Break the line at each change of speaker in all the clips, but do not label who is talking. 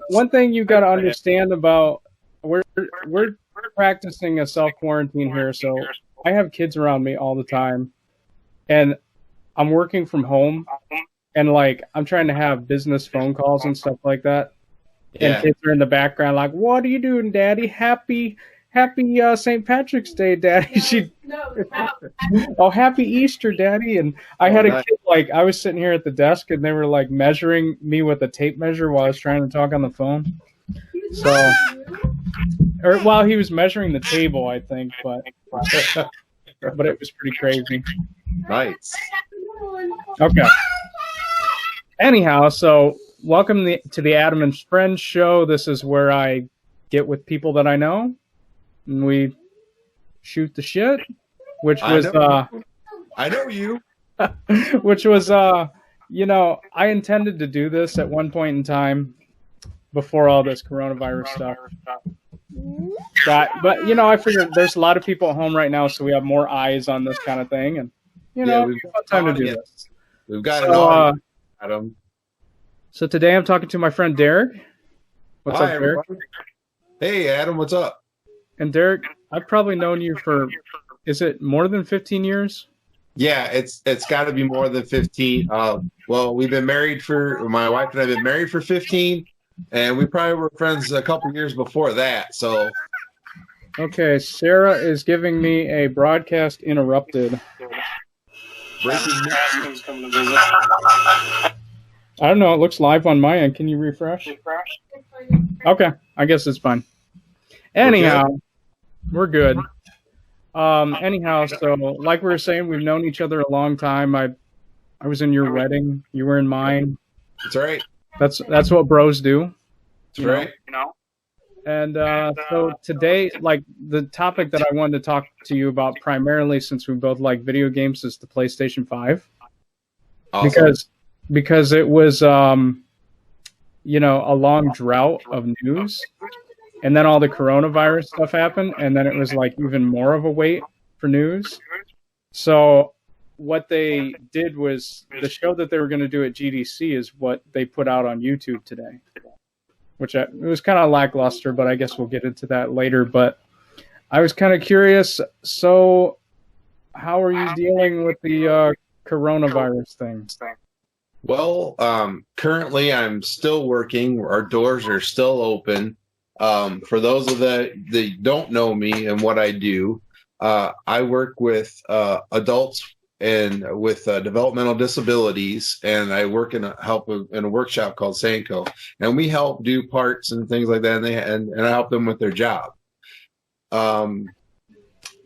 one thing you got to understand about we're we're practicing a self quarantine here, so I have kids around me all the time, and I'm working from home, and like I'm trying to have business phone calls and stuff like that, and
Yeah.
kids are in the background like, "What are you doing, Daddy? Happy St. Patrick's Day, Daddy." She, oh, happy Easter, Daddy. And I
Oh,
had a
nice.
kid like I was sitting here at the desk, and they were like measuring me with a tape measure while I was trying to talk on the phone. So, or while he was measuring the table, I think, but it was pretty crazy.
Nice.
Okay. Anyhow, so welcome to the Adam and Friends show. This is where I get with people that I know, and we shoot the shit, which
I
was
know. I know you.
which was you know, I intended to do this at one point in time before all this coronavirus stuff. But you know, I figured there's a lot of people at home right now, so we have more eyes on this kind of thing, and you
Yeah,
know,
we've
it's about time to do
audience.
this.
We've got an
So,
audience, Adam.
so today I'm talking to my friend Derek. What's
Hi,
up, Derek?
everybody. Hey, Adam, what's up?
And Derek, I've probably known you for, is it more than 15 years?
Yeah, it's got to be more than 15. Well, we've been married for my wife and I have been married for 15, and we probably were friends a couple years before that. So,
Okay, Sarah is giving me a broadcast interrupted.
breaking news.
I don't know. It looks live on my end. Can you refresh? Okay, I guess it's fine. Anyhow, we're good. Anyhow, so like we were saying, we've known each other a long time. I was in your wedding. You were in mine.
That's right.
That's what bros do.
That's right.
And so today, like the topic that I wanted to talk to you about primarily, since we both like video games, is the PlayStation 5.
Awesome.
Because it was you know, a long drought of news, and then all the coronavirus stuff happened, and then it was like even more of a wait for news. So what they did was the show that they were going to do at GDC is what they put out on YouTube today, it was kind of lackluster, but I guess we'll get into that later. But I was kind of curious. So how are you dealing with the coronavirus thing?
Well, currently I'm still working. Our doors are still open. For those of that don't know me and what I do, I work with adults and with developmental disabilities, and I work in a workshop called Sanko, and we help do parts and things like that, and I help them with their job.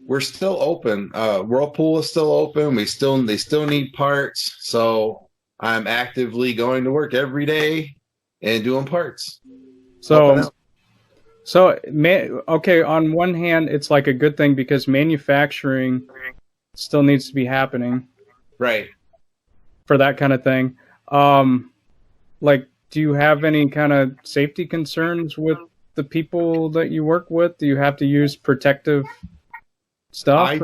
We're still open. Whirlpool is still open. They still need parts, so I'm actively going to work every day and doing parts.
Okay, on one hand, it's like a good thing because manufacturing still needs to be happening.
Right.
For that kind of thing. Like, do you have any kind of safety concerns with the people that you work with? Do you have to use protective stuff?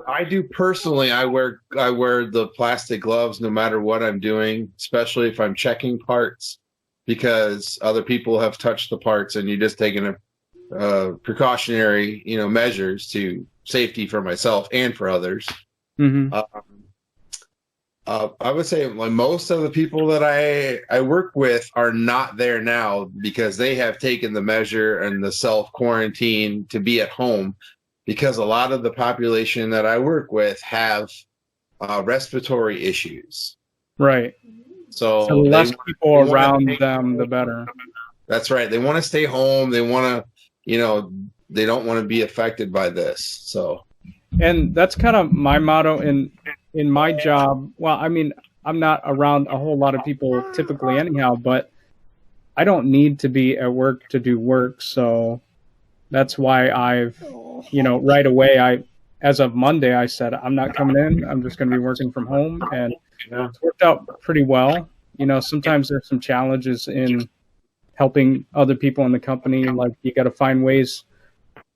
I do personally. I wear the plastic gloves no matter what I'm doing, especially if I'm checking parts, because other people have touched the parts, and you're just taking a precautionary, measures to safety for myself and for others.
Mm-hmm.
I would say like most of the people that I work with are not there now because they have taken the measure and the self quarantine to be at home, because a lot of the population that I work with have respiratory issues.
Right. So the less people around them, the better.
That's right. They want to stay home. They want to, they don't want to be affected by this. So,
and that's kind of my motto in my job. Well, I mean, I'm not around a whole lot of people typically anyhow, but I don't need to be at work to do work. So that's why I've, right away, as of Monday, I said, I'm not coming in. I'm just going to be working from home. And it's worked out pretty well. Sometimes there's some challenges in helping other people in the company. Like you got to find ways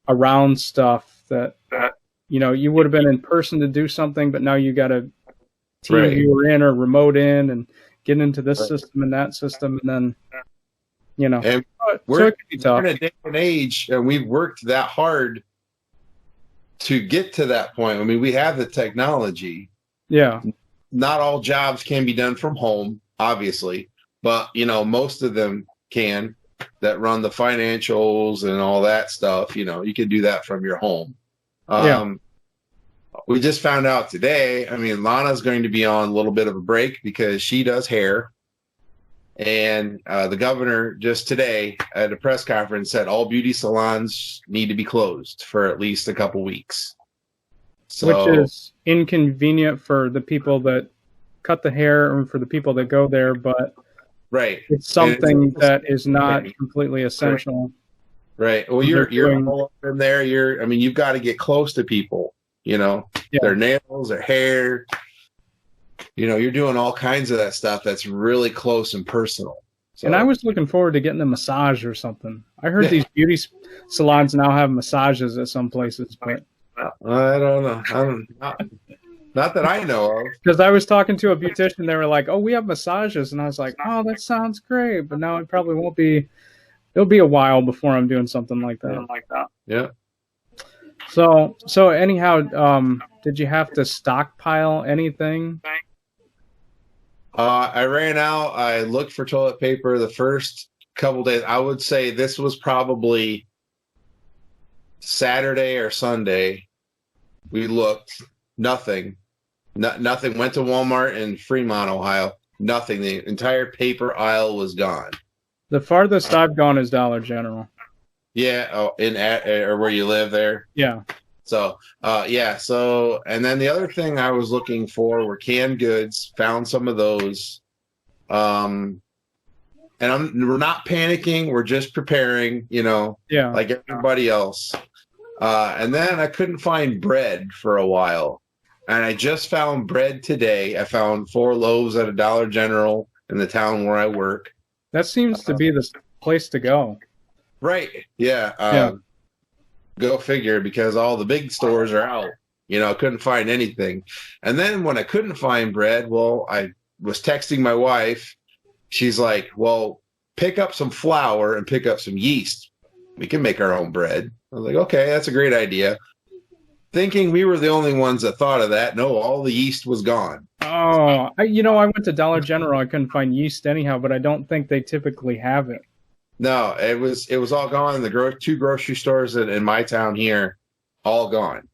around stuff that, you would have been in person to do something, but now you got to team viewer in or remote in and get into this system and that system. And then you know.
And
So
we're
it can be tough.
in a day and age, and we've worked that hard to get to that point. I mean, we have the technology.
Yeah.
Not all jobs can be done from home, obviously, but you know, most of them can that run the financials and all that stuff. You know, you can do that from your home.
Yeah.
We just found out today. I mean, Lana's going to be on a little bit of a break because she does hair. And the governor just today at a press conference said all beauty salons need to be closed for at least a couple weeks. So,
Which is inconvenient for the people that cut the hair and for the people that go there, but
right,
it's something that is not completely essential.
Right. Well, you're all up in there. I mean, you've got to get close to people. You know, their nails, their hair. You know, you're doing all kinds of that stuff that's really close and personal. So,
and I was looking forward to getting a massage or something. I heard these beauty salons now have massages at some places, but
I don't know. Not that I know of.
Because I was talking to a beautician, they were like, "Oh, we have massages," and I was like, "Oh, that sounds great," but now it probably won't be. It'll be a while before I'm doing something like that.
Yeah.
So anyhow, did you have to stockpile anything?
I ran out. I looked for toilet paper the first couple days. I would say this was probably Saturday or Sunday. We looked, nothing. Nothing. Went to Walmart in Fremont, Ohio. Nothing. The entire paper aisle was gone.
The farthest I've gone is Dollar General.
Yeah. Oh, or where you live there.
Yeah.
So, So, and then the other thing I was looking for were canned goods. Found some of those. And we're not panicking. We're just preparing, you know, like everybody else. And then I couldn't find bread for a while. And I just found bread today. I found 4 loaves at a Dollar General in the town where I work.
That seems to be the place to go.
Right. Yeah. Go figure, because all the big stores are out. You know, I couldn't find anything. And then when I couldn't find bread, well, I was texting my wife. She's like, well, pick up some flour and pick up some yeast. We can make our own bread. I was like, okay, that's a great idea. Thinking we were the only ones that thought of that. No, all the yeast was gone.
Oh, I went to Dollar General. I couldn't find yeast anyhow, but I don't think they typically have it.
No, it was all gone. The 2 grocery stores in my town here, all gone.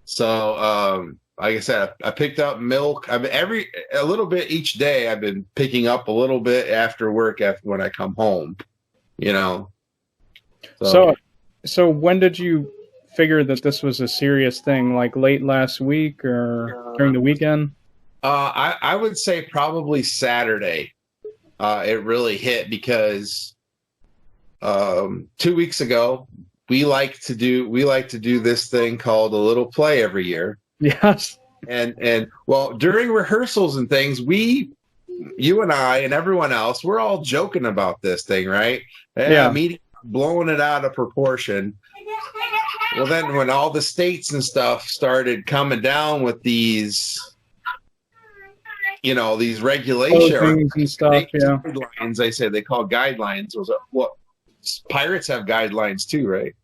So, like I said, I picked up milk. I mean, a little bit each day. I've been picking up a little bit after work when I come home. You know.
So when did you figure that this was a serious thing? Like late last week or during the weekend?
I would say probably Saturday. It really hit because 2 weeks ago we like to do this thing called a little play every year.
Yes.
And well, during rehearsals and things, you and I and everyone else, we're all joking about this thing, right?
Yeah.
Meeting, blowing it out of proportion. Well, then when all the states and stuff started coming down with these, these regulations
and stuff,
guidelines, I say they call guidelines. Pirates have guidelines too, right?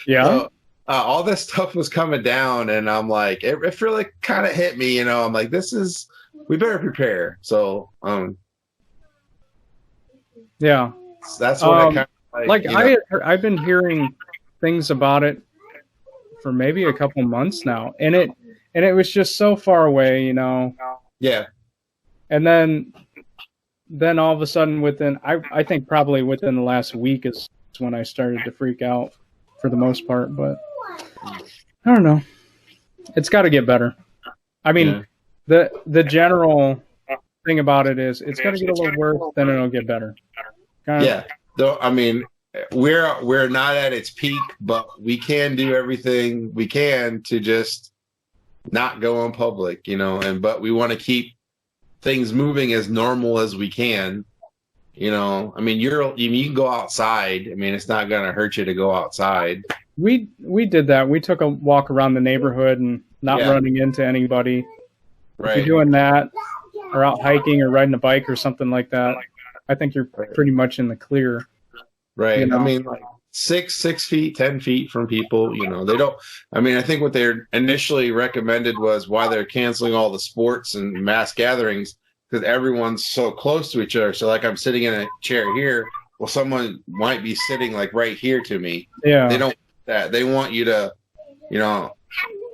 Yeah.
So, all this stuff was coming down, and I'm like, it really kind of hit me, I'm like, we better prepare. So,
yeah,
that's what I kind of
I've been hearing things about it for maybe a couple months now, and it was just so far away,
Yeah.
And then all of a sudden, I think probably within the last week is when I started to freak out for the most part, but I don't know. It's got to get better. I mean, the general thing about it is it's going to get a little worse, then it'll get better.
Yeah. Though, I mean, we're not at its peak, but we can do everything we can to just not go in public, but we want to keep things moving as normal as we can. I mean, you can go outside. I mean, it's not going to hurt you to go outside.
We did that. We took a walk around the neighborhood and not running into anybody.
Right.
If you're doing that, or out hiking or riding a bike or something like that, I think you're pretty much in the clear.
Right.
You know?
I mean, like 6 feet, 10 feet from people, they don't. I mean, I think what they initially recommended was why they're canceling all the sports and mass gatherings because everyone's so close to each other. So, like, I'm sitting in a chair here. Well, someone might be sitting like right here to me.
Yeah.
They don't want that. They want you to,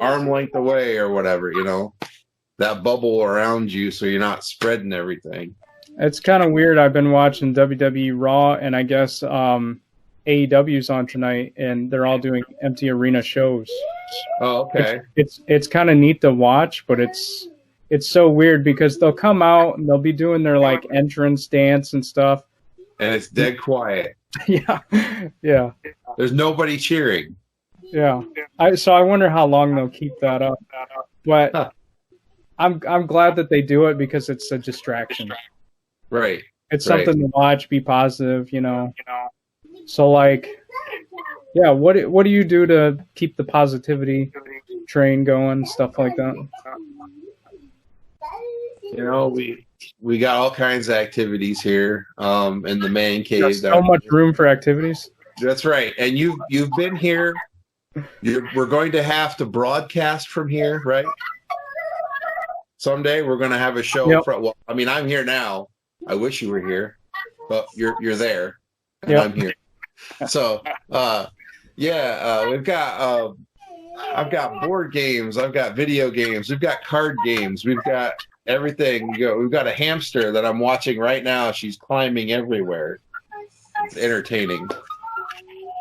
arm length away or whatever, that bubble around you so you're not spreading everything.
It's kind of weird. I've been watching WWE Raw, and I guess AEW's on tonight, and they're all doing empty arena shows.
Oh, okay.
It's kind of neat to watch, but it's so weird because they'll come out and they'll be doing their like entrance dance and stuff,
and it's dead quiet.
Yeah.
There's nobody cheering.
Yeah. So I wonder how long they'll keep that up. But I'm glad that they do it because it's a distraction.
Right.
It's something to watch, be positive, So like, yeah, what do you do to keep the positivity train going, stuff like that?
We got all kinds of activities here in the man cave.
There's so much room for activities.
That's right. And you've been here. We're going to have to broadcast from here, right? Someday we're going to have a show.
Yep.
Well, I mean, I'm here now. I wish you were here, but you're there, and
Yep.
I'm here. So, we've got. I've got board games. I've got video games. We've got card games. We've got everything. We've got a hamster that I'm watching right now. She's climbing everywhere. It's entertaining.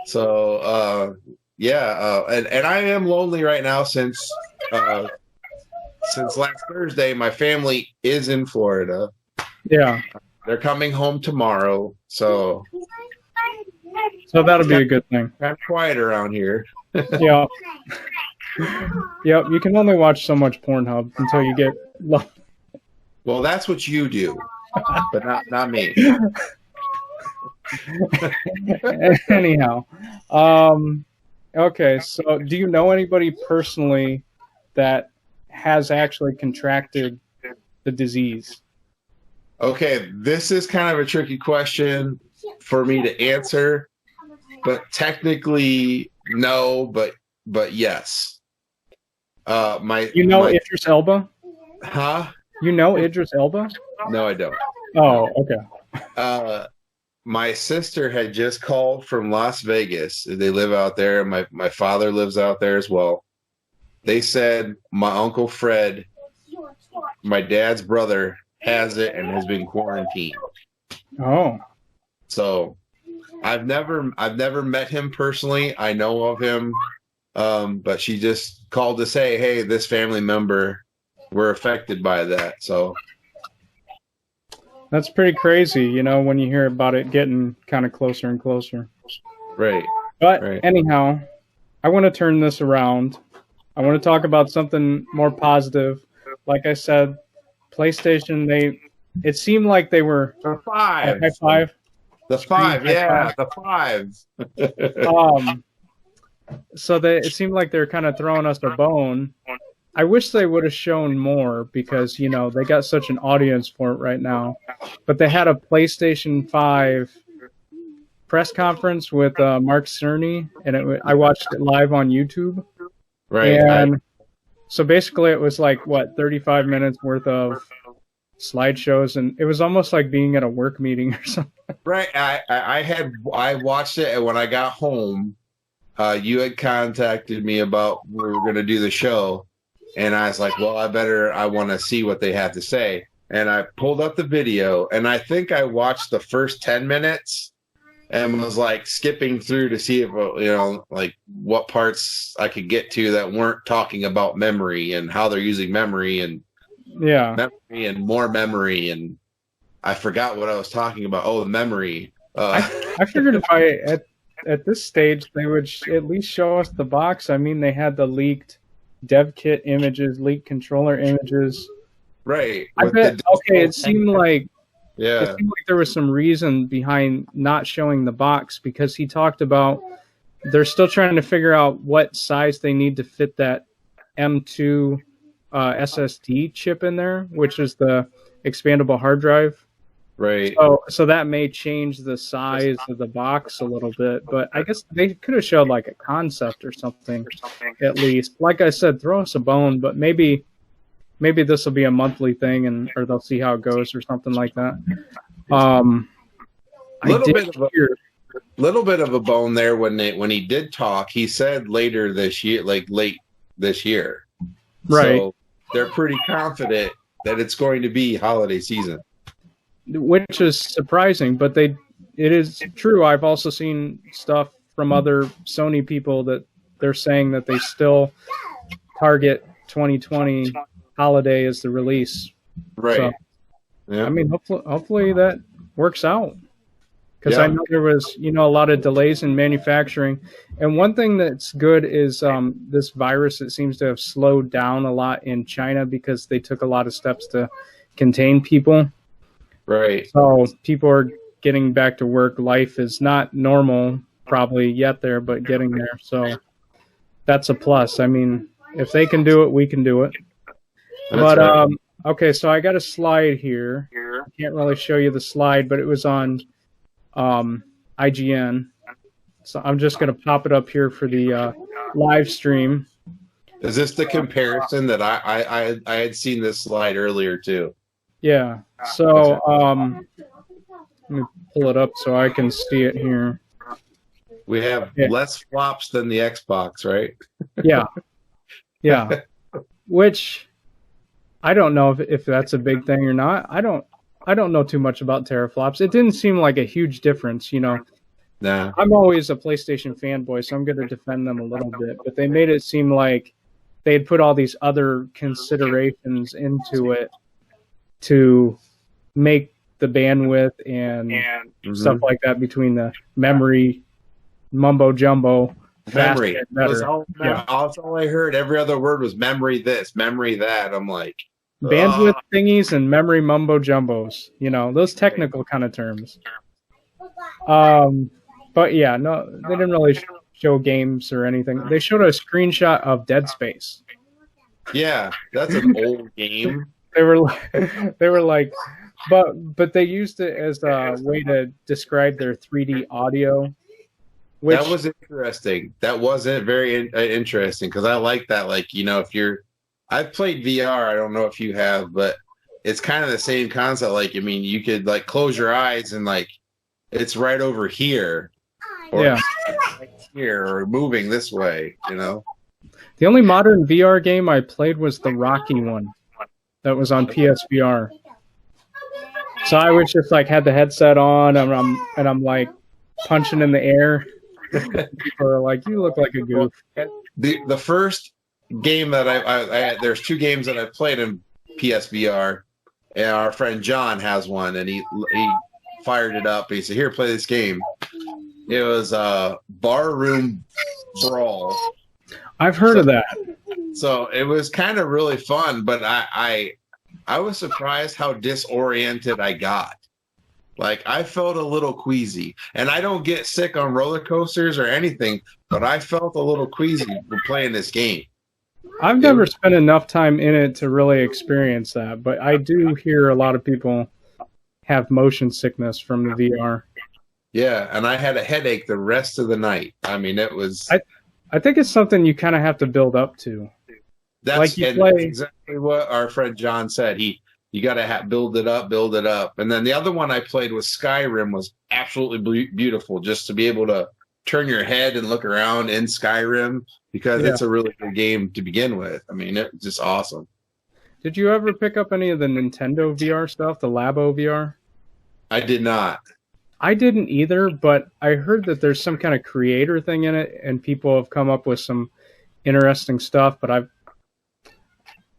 So, and I am lonely right now since last Thursday. My family is in Florida.
Yeah.
They're coming home tomorrow, so
that'll be a good thing.
Kind of quiet around here.
Yeah. Yep. You can only watch so much Pornhub until you get.
Well, that's what you do, but not me.
Anyhow, okay. So, do you know anybody personally that has actually contracted the disease?
Okay, this is kind of a tricky question for me to answer, but technically no, but yes.
Idris Elba?
Huh?
You know Idris Elba?
No, I don't.
Oh, okay.
My sister had just called from Las Vegas. They live out there. My father lives out there as well. They said my Uncle Fred, my dad's brother, has it and has been quarantined.
Oh.
So I've never met him personally. I know of him. But she just called to say, hey, this family member, we're affected by that. So
that's pretty crazy, when you hear about it getting kind of closer and closer.
Right.
But
right.
Anyhow, I want to turn this around. I want to talk about something more positive. Like I said, PlayStation, it seemed like they were
the five.
High five.
The five, yeah, the five.
So it seemed like they're kind of throwing us a bone. I wish they would have shown more because, they got such an audience for it right now. But they had a PlayStation 5 press conference with Mark Cerny, and I watched it live on YouTube.
Right.
And so basically it was like, 35 minutes worth of slideshows, and it was almost like being at a work meeting or something.
Right. I watched it, and when I got home, you had contacted me about we were going to do the show, and I was like, well, I want to see what they have to say. And I pulled up the video, and I think I watched the first 10 minutes and was like skipping through to see if, like what parts I could get to that weren't talking about memory and how they're using memory and memory and more memory. And I forgot what I was talking about. Oh, the memory.
I figured if at this stage, they would at least show us the box. I mean, they had the leaked dev kit images, leaked controller images.
Right.
It seemed like there was some reason behind not showing the box because he talked about they're still trying to figure out what size they need to fit that M2 SSD chip in there, which is the expandable hard drive.
Right.
So that may change the size of the box a little bit, but I guess they could have showed like a concept or something at least. Like I said, throw us a bone, but maybe this will be a monthly thing, or they'll see how it goes or something like that.
Little bit of a bone there when he did talk. He said later this year, like late this year.
Right.
So they're pretty confident that it's going to be holiday season.
Which is surprising, but it is true. I've also seen stuff from other Sony people that they're saying that they still target 2020 holiday as the release.
Right.
So,
yeah.
I mean, hopefully that works out. Because I know there was, a lot of delays in manufacturing. And one thing that's good is this virus, it seems to have slowed down a lot in China because they took a lot of steps to contain people.
Right.
So people are getting back to work. Life is not normal probably yet there, but getting there. So that's a plus. I mean, if they can do it, we can do it.
That's right.
Okay, so I got a slide here. I can't really show you the slide, but it was on IGN. So I'm just going to pop it up here for the live stream.
Is this the comparison that I had seen this slide earlier too?
Yeah. So let me pull it up so I can see it here.
We have less flops than the Xbox, right?
Yeah. Yeah. Which I don't know if that's a big thing or not. I don't know too much about teraflops. It didn't seem like a huge difference,
Nah.
I'm always a PlayStation fanboy, so I'm going to defend them a little bit. But they made it seem like they had put all these other considerations into it to make the bandwidth and stuff like that between the memory, mumbo jumbo,
memory.
Better.
All I heard. Every other word was memory this, memory that. I'm like,
bandwidth thingies and memory mumbo jumbos. Those technical kind of terms. But yeah, no, they didn't really show games or anything. They showed a screenshot of Dead Space.
Yeah, that's an old game.
They were like, but they used it as a way to describe their 3D audio.
That was interesting. That wasn't very interesting because I like that. Like, if I've played VR. I don't know if you have, but it's kind of the same concept. Like, I mean, you could like close your eyes and like it's right over here, or right here, or moving this way.
The only modern VR game I played was the Rocky one that was on PSVR. So I was just like had the headset on and I'm like punching in the air. People are like, "You look like a goof."
The first game that I there's two games that I've played in PSVR, and our friend John has one, and he fired it up. He said, "Here, play this game." It was Barroom Brawl.
I've heard of that.
So it was kind of really fun, but I was surprised how disoriented I got. Like, I felt a little queasy. And I don't get sick on roller coasters or anything, but I felt a little queasy for playing this game.
I've never spent enough time in it to really experience that, but I do hear a lot of people have motion sickness from the VR.
Yeah, and I had a headache the rest of the night. I mean, it was...
I think it's something you kind of have to build up to.
That's exactly what our friend John said. You got to build it up. And then the other one I played was Skyrim, was absolutely beautiful, just to be able to turn your head and look around in Skyrim, because it's a really good game to begin with. I mean, it's just awesome.
Did you ever pick up any of the Nintendo VR stuff, the Labo VR? I
did not.
I didn't either, but I heard that there's some kind of creator thing in it, and people have come up with some interesting stuff, but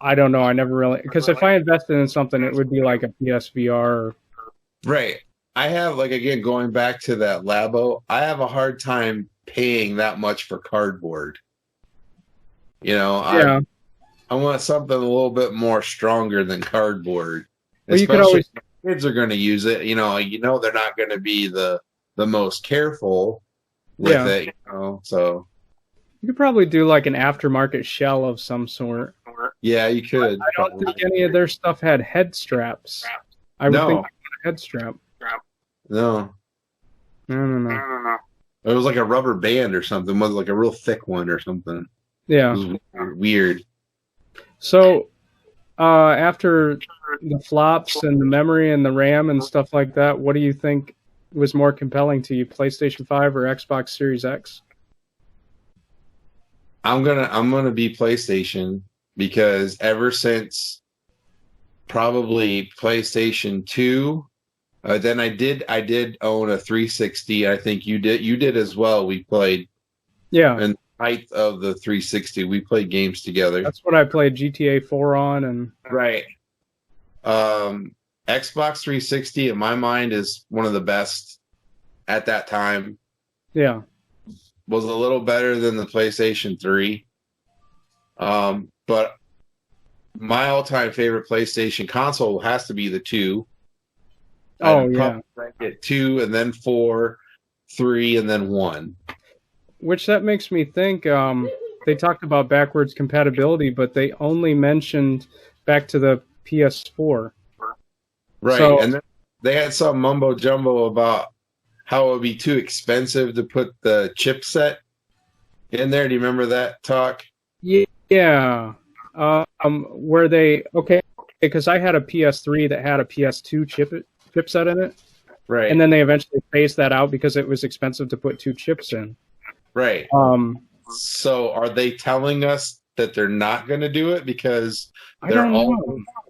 I don't know. I never really... Because if I invested in something, it would be like a PSVR.
Right. I have, like, again, going back to that Labo, I have a hard time paying that much for cardboard. I want something a little bit more stronger than cardboard.
Well, you could always...
Kids are going to use it. They're not going to be the most careful with it. So
you could probably do like an aftermarket shell of some sort.
Yeah, you could.
I don't think any of their stuff had head straps. I would think head strap.
No.
No.
It was like a rubber band or something. It was like a real thick one or something.
Yeah.
It was weird.
So, after the flops and the memory and the RAM and stuff like that, what do you think was more compelling to you, PlayStation 5 or Xbox Series X?
I'm gonna be PlayStation because ever since probably PlayStation 2, then I did own a 360. I think you did as well. We played in the height of the 360. We played games together.
That's what I played GTA 4 on, and
right. Xbox 360 in my mind is one of the best at that time.
Yeah.
Was a little better than the PlayStation 3. But my all-time favorite PlayStation console has to be the 2.
Oh, yeah.
Get 2 and then 4, 3 and then 1.
Which that makes me think they talked about backwards compatibility, but they only mentioned back to the PS4.
Right.
So,
and then they had some mumbo jumbo about how it would be too expensive to put the chipset in there. Do you remember that talk?
Yeah. Where they because I had a PS3 that had a PS2 chipset in it.
Right.
And then they eventually phased that out because it was expensive to put 2 chips in.
Right. So are they telling us that they're not going to do it because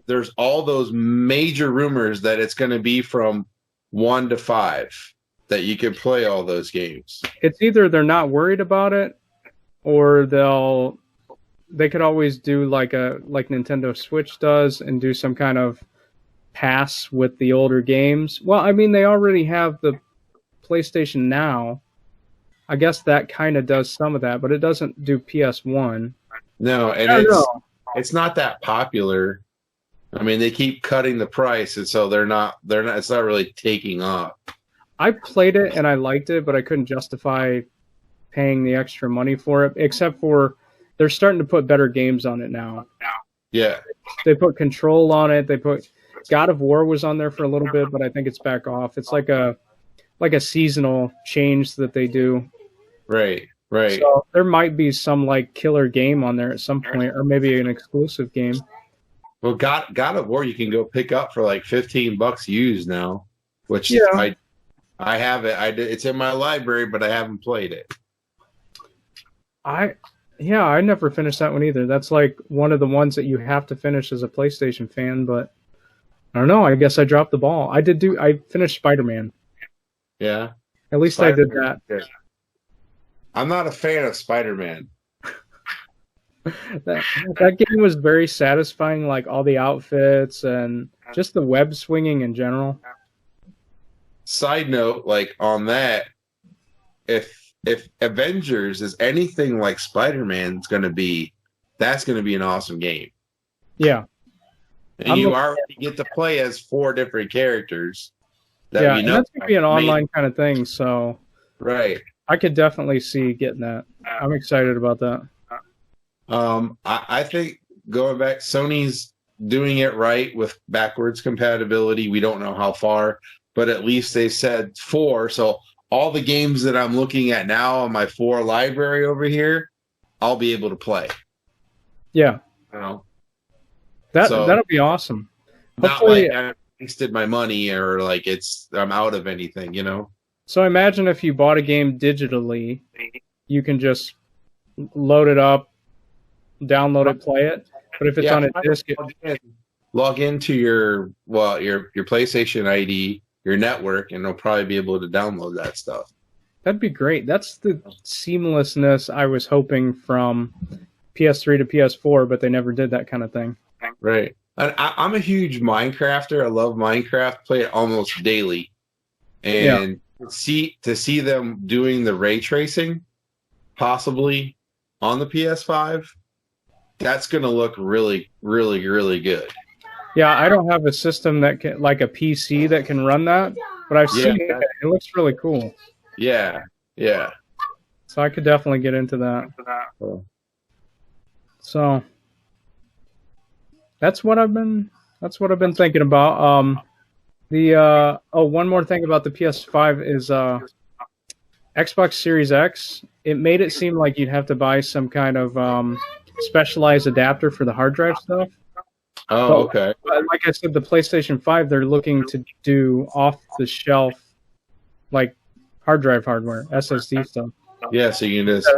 there's all those major rumors that it's going to be from 1 to 5 that you can play all those games.
It's either they're not worried about it, or they could always do like Nintendo Switch does and do some kind of pass with the older games. Well, I mean, they already have the PlayStation Now. I guess that kind of does some of that, but it doesn't do PS1.
No, and it's not that popular. I mean, they keep cutting the price, and so they're not. It's not really taking off.
I played it and I liked it, but I couldn't justify paying the extra money for it, except for they're starting to put better games on it now.
Yeah.
They put Control on it. They put God of War was on there for a little bit, but I think it's back off. It's like a seasonal change that they do.
Right.
So there might be some like killer game on there at some point, or maybe an exclusive game.
Well, God of War you can go pick up for like $15 used now, which I have it. It's in my library, but I haven't played it.
I never finished that one either. That's like one of the ones that you have to finish as a PlayStation fan, but I don't know. I guess I dropped the ball. I finished Spider-Man.
Yeah.
At least I did that.
Yeah. I'm not a fan of Spider-Man.
that game was very satisfying, like all the outfits and just the web swinging in general.
Side note, like on that, if Avengers is anything like Spider-Man, that's going to be an awesome game.
Yeah.
And you already get to play as 4 different characters.
And that's going to be an online kind of thing, so
right.
I could definitely see getting that. I'm excited about that.
I think going back, Sony's doing it right with backwards compatibility. We don't know how far, but at least they said 4. So all the games that I'm looking at now on my 4 library over here, I'll be able to play.
Yeah.
You know?
That'll be awesome.
Not like I wasted my money or like I'm out of anything, you know?
So imagine if you bought a game digitally, you can just load it up, download it, play it. But if it's on a disc,
log into your PlayStation ID, your network, and they'll probably be able to download that stuff.
That'd be great. That's the seamlessness I was hoping from PS3 to PS4, but they never did that kind of thing.
Right. I'm a huge Minecrafter. I love Minecraft. Play it almost daily, and to see them doing the ray tracing, possibly on the PS5, that's going to look really, really, really good.
Yeah, I don't have a system that can, like a PC that can run that, but I've seen it. It looks really cool.
Yeah.
So I could definitely get into that. So that's what I've been thinking about. The one more thing about the PS5 is Xbox Series X. It made it seem like you'd have to buy some kind of specialized adapter for the hard drive stuff.
Oh, okay.
But like I said, the PlayStation 5, they're looking to do off the shelf, like hard drive hardware, SSD stuff.
Yeah, so you can just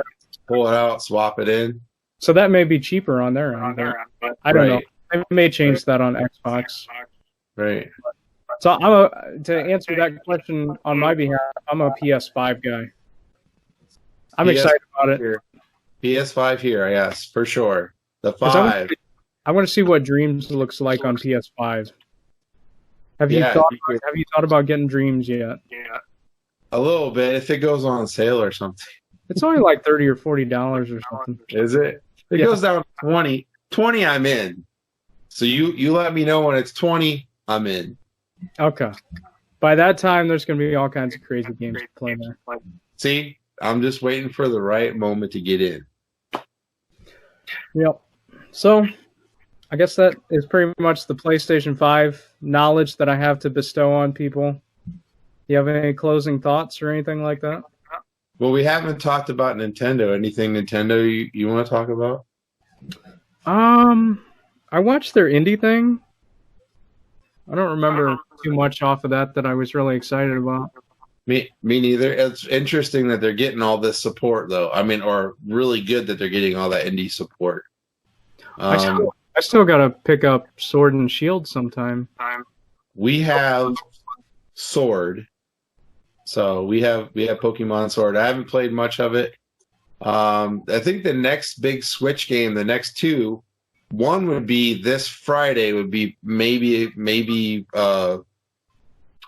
pull it out, swap it in.
So that may be cheaper on their end. But I don't know. They may change that on Xbox.
Right.
So to answer that question on my behalf, I'm a PS5 guy. I'm excited about it.
PS5 here, yes, for sure. The 5.
I want to see what Dreams looks like on PS5. Have you thought about getting Dreams yet?
Yeah. A little bit, if it goes on sale or something.
It's only like $30 or $40 or something.
Is it? It goes down to 20. 20, I'm in. So you let me know when it's 20, I'm in.
Okay. By that time, there's going to be all kinds of crazy games to play there.
See, I'm just waiting for the right moment to get in.
Yep. So, I guess that is pretty much the PlayStation 5 knowledge that I have to bestow on people. Do you have any closing thoughts or anything like that?
Well, we haven't talked about Nintendo. Anything Nintendo you want to talk about?
I watched their indie thing. I don't remember too much off of that I was really excited about.
Me neither. It's interesting that they're getting all this support, though. I mean, or really good that they're getting all that indie support.
I still got to pick up Sword and Shield sometime.
We have Sword. So we have Pokemon Sword. I haven't played much of it. I think the next big Switch game, the next two, one would be this Friday. Would be maybe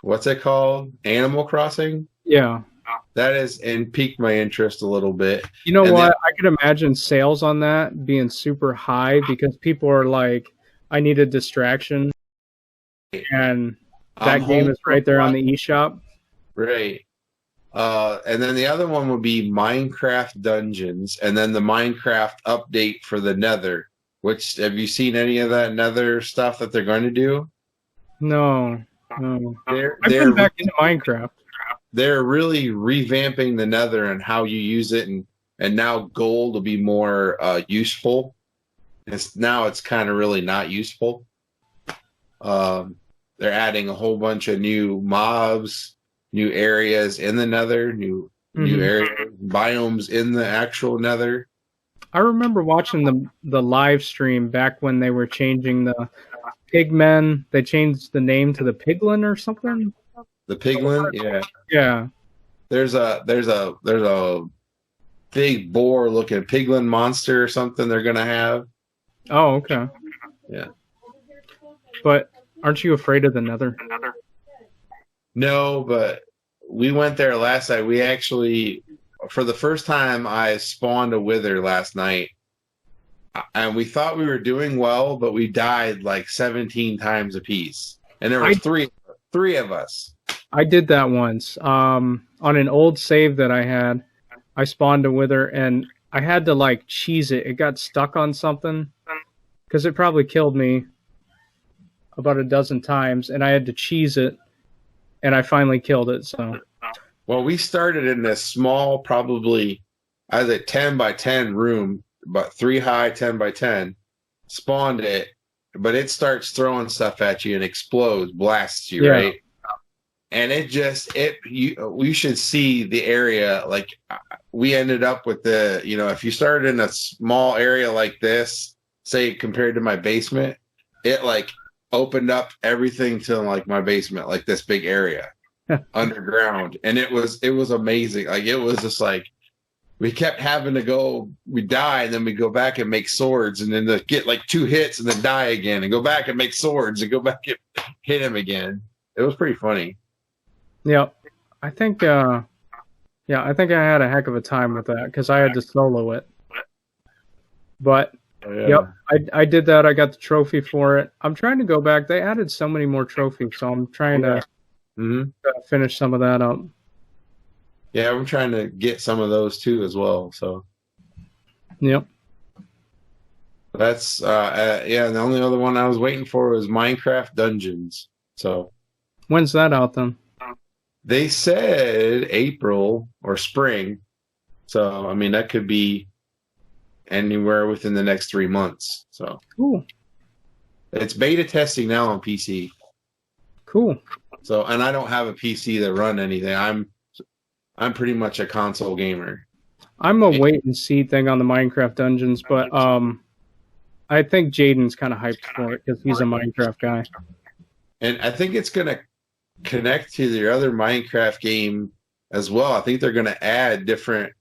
what's it called? Animal Crossing.
Yeah,
that is and piqued my interest a little bit.
You know what? I could imagine sales on that being super high because people are like, "I need a distraction," and that game is right there on the eShop.
Right. And then the other one would be Minecraft Dungeons, and then the Minecraft update for the Nether. Which, have you seen any of that Nether stuff that they're going to do?
No. I've been back into Minecraft.
They're really revamping the Nether and how you use it, and now gold will be more useful. It's kind of really not useful. They're adding a whole bunch of new mobs, new areas in the Nether, new areas, biomes in the actual Nether.
I remember watching the live stream back when they were changing the Pigmen. They changed the name to the Piglin or something.
The Piglin, yeah.
Yeah.
There's a big boar looking Piglin monster or something they're gonna have.
Oh, okay.
Yeah.
But aren't you afraid of the Nether?
No, but we went there last night. We actually, for the first time, I spawned a wither last night. And we thought we were doing well, but we died like 17 times apiece. And there were three of us.
I did that once. On an old save that I had, I spawned a wither and I had to like cheese it. It got stuck on something because it probably killed me about a dozen times, and I had to cheese it, and I finally killed it. So,
well, we started in this small, probably as a 10 by 10 room, about 3 high, 10 by 10. Spawned it, but it starts throwing stuff at you and explodes, blasts you, right? And we should see the area. Like, we ended up with if you started in a small area like this, say compared to my basement, it like opened up everything to like my basement, like this big area underground. And it was amazing. Like, it was just like, we kept having to go, we die, and then we go back and make swords, and then get like 2 hits and then die again, and go back and make swords and go back and hit him again. It was pretty funny.
Yeah, I think I had a heck of a time with that because I had to solo it. But I did that. I got the trophy for it. I'm trying to go back. They added so many more trophies, so I'm trying to finish some of that up.
Yeah, I'm trying to get some of those too as well. So,
yep.
That's the only other one I was waiting for was Minecraft Dungeons. So,
When's that out then?
They said April or spring. So, I mean, that could be anywhere within the next 3 months. So,
Cool.
it's beta testing now on PC.
Cool.
So, and I don't have a PC that run anything. I'm pretty much a console gamer.
I'm a wait and see thing on the Minecraft Dungeons, but I think Jaden's kind of hyped for it because he's a Minecraft guy.
And I think it's going to connect to the other Minecraft game as well. I think they're going to add different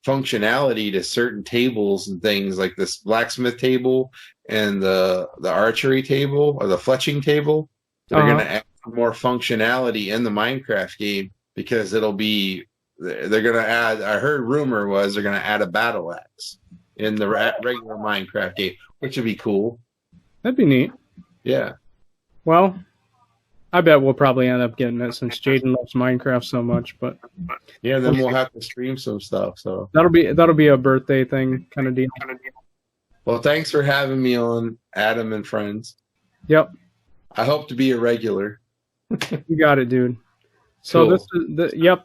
functionality to certain tables and things, like this blacksmith table and the archery table or the fletching table. They're going to add more functionality in the Minecraft game because they're going to add, I heard rumor was they're going to add a battle axe in the regular Minecraft game, which would be cool.
That'd be neat.
Yeah.
Well, I bet we'll probably end up getting it since Jaden loves Minecraft so much. But
yeah, then we'll have to stream some stuff. So
that'll be a birthday thing kind of deal.
Well, thanks for having me on, Adam and Friends.
Yep.
I hope to be a regular.
You got it, dude. So
Cool.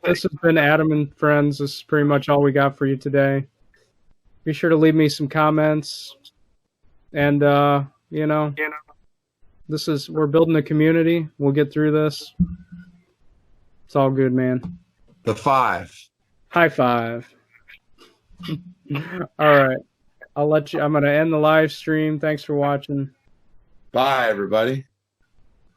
this has been Adam and Friends. This is pretty much all we got for you today. Be sure to leave me some comments. And we're building a community. We'll get through this. It's all good, man.
The 5.
High five. All right. I'm going to end the live stream. Thanks for watching.
Bye, everybody.